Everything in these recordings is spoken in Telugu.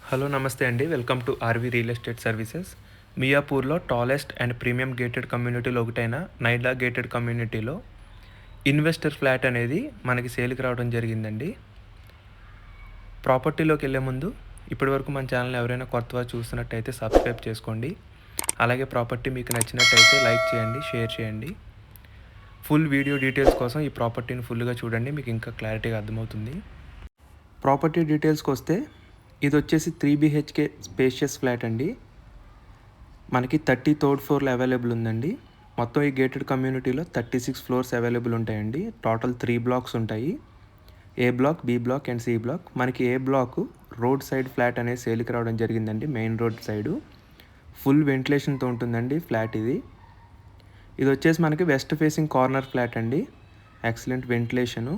హలో నమస్తే అండి. Welcome to RV real estate services. మియాపూర్‌లో టాలెస్ట్ అండ్ ప్రీమియం గేటెడ్ కమ్యూనిటీలో ఒకటైన నైడా గేటెడ్ కమ్యూనిటీలో ఇన్వెస్టర్ ఫ్లాట్ అనేది మనకి సేల్‌కి రావడం జరిగిందండి. ప్రాపర్టీలోకెళ్ళే ముందు ఇప్పటివరకు మన ఛానల్‌ని ఎవరైనా కొత్తగా చూస్తున్నట్టయితే సబ్స్క్రైబ్ చేసుకోండి. అలాగే ప్రాపర్టీ మీకు నచ్చినట్టయితే లైక్ చేయండి, షేర్ చేయండి. ఫుల్ వీడియో డీటెయిల్స్ కోసం ఈ ప్రాపర్టీని ఫుల్‌గా చూడండి. మీకు ఇంకా క్లారిటీగా అర్థమవుతుంది. ప్రాపర్టీ డీటెయిల్స్‌కొస్తే ఇది వచ్చేసి 3 BHK స్పేషియస్ ఫ్లాట్ అండి. మనకి 30 థర్డ్ ఫ్లోర్‌లో అవైలబుల్ ఉందండి. మొత్తం ఈ గేటెడ్ కమ్యూనిటీలో 36 ఫ్లోర్స్ అవైలబుల్ ఉంటాయండి. టోటల్ 3 బ్లాక్స్ ఉంటాయి. A block, B block and C block. మనకి A block road side flat అనేది సేల్‌కి రావడం జరిగిందండి. మెయిన్ రోడ్ సైడు ఫుల్ వెంటిలేషన్తో ఉంటుందండి ఫ్లాట్ ఇది. ఇది వచ్చేసి మనకి వెస్ట్ ఫేసింగ్ కార్నర్ ఫ్లాట్ అండి. Excellent ventilation.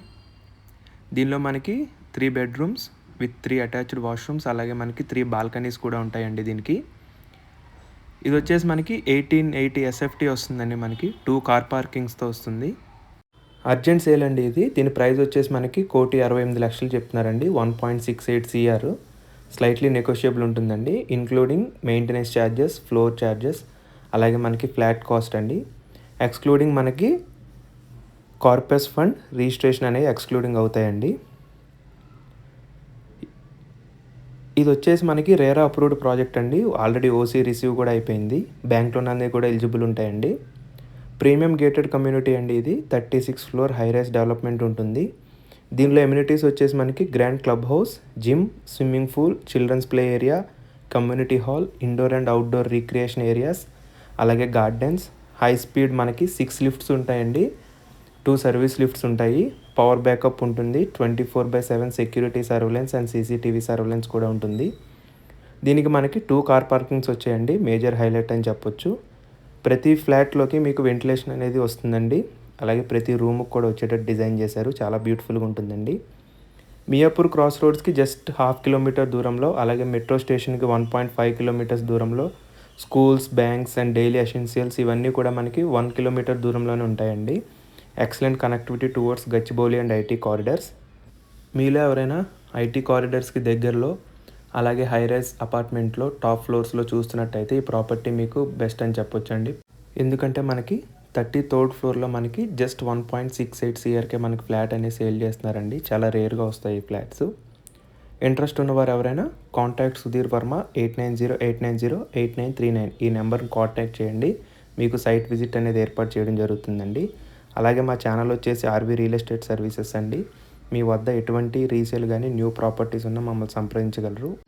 దీనిలో మనకి 3 బెడ్రూమ్స్ విత్ 3 అటాచ్డ్ వాష్రూమ్స్, అలాగే మనకి 3 బాల్కనీస్ కూడా ఉంటాయండి దీనికి. ఇది వచ్చేసి మనకి 1880 SFT వస్తుందండి. మనకి 2 కార్ పార్కింగ్స్తో వస్తుంది. అర్జెంట్ సేల్ అండి ఇది. దీని ప్రైస్ వచ్చేసి మనకి 1,68,00,000 చెప్తున్నారండి. 1.68 CR. స్లైట్లీ నెగోషియబుల్ ఉంటుందండి. Including maintenance charges, floor charges, అలాగే మనకి ఫ్లాట్ కాస్ట్ అండి. ఎక్స్క్లూడింగ్ మనకి కార్పస్ ఫండ్, రిజిస్ట్రేషన్ అనేవి ఎక్స్క్లూడింగ్ అవుతాయండి. ఇది వచ్చేసి మనకి రేరా అప్రూవ్డ్ ప్రాజెక్ట్ అండి. ఆల్రెడీ ఓసీ రిసీవ్ కూడా అయిపోయింది. బ్యాంక్ లోన్ అనేది కూడా ఎలిజిబుల్ ఉంటాయండి. ప్రీమియం గేటెడ్ కమ్యూనిటీ అండి ఇది. 36 ఫ్లోర్ హై రైస్ డెవలప్మెంట్ ఉంటుంది. దీనిలో ఎమ్యూనిటీస్ వచ్చేసి మనకి grand club house, gym, swimming pool, children's play area, community hall, indoor and outdoor recreation areas, అలాగే గార్డెన్స్, హై స్పీడ్ మనకి 6 లిఫ్ట్స్ ఉంటాయండి. 2 సర్వీస్ లిఫ్ట్స్ ఉంటాయి. పవర్ బ్యాకప్ ఉంటుంది. 24/7 security surveillance and CCTV surveillance కూడా ఉంటుంది. దీనికి మనకి 2 కార్ పార్కింగ్స్ వచ్చాయండి. మేజర్ హైలైట్ అని చెప్పొచ్చు. ప్రతి ఫ్లాట్లోకి మీకు వెంటిలేషన్ అనేది వస్తుందండి. అలాగే ప్రతి రూమ్కి కూడా వచ్చేటట్టు డిజైన్ చేశారు. చాలా బ్యూటిఫుల్గా ఉంటుందండి. మియాపూర్ క్రాస్ రోడ్స్కి జస్ట్ 1/2 కిలోమీటర్ దూరంలో, అలాగే మెట్రో స్టేషన్కి 1.5 కిలోమీటర్స్ దూరంలో schools, banks and daily essentials ఇవన్నీ కూడా మనకి 1 కిలోమీటర్ దూరంలోనే ఉంటాయండి. Excellent connectivity towards Gachibowli and IT corridors. మీలో ఎవరైనా ఐటీ కారిడార్స్కి దగ్గరలో, అలాగే హై రైజ్ అపార్ట్మెంట్లో టాప్ ఫ్లోర్స్లో చూస్తున్నట్టయితే ఈ ప్రాపర్టీ మీకు బెస్ట్ అని చెప్పొచ్చండి. ఎందుకంటే మనకి 33rd ఫ్లోర్లో మనకి జస్ట్ 1.68 CRకే మనకి ఫ్లాట్ అనేది సేల్ చేస్తున్నారండి. చాలా రేర్గా వస్తాయి ఈ ఫ్లాట్స్. ఇంట్రెస్ట్ ఉన్నవారు ఎవరైనా కాంటాక్ట్ సుధీర్ వర్మ 8908908939 ఈ నెంబర్ని కాంటాక్ట్ చేయండి. మీకు సైట్ విజిట్ అనేది ఏర్పాటు చేయడం జరుగుతుందండి. అలాగే మా ఛానల్ వచ్చేసి ఆర్‌వి రియల్ ఎస్టేట్ సర్వీసెస్ అండి. మీ వద్ద ఎటువంటి రీసేల్ కానీ న్యూ ప్రాపర్టీస్ ఉన్నా మమ్మల్ని సంప్రదించగలరు.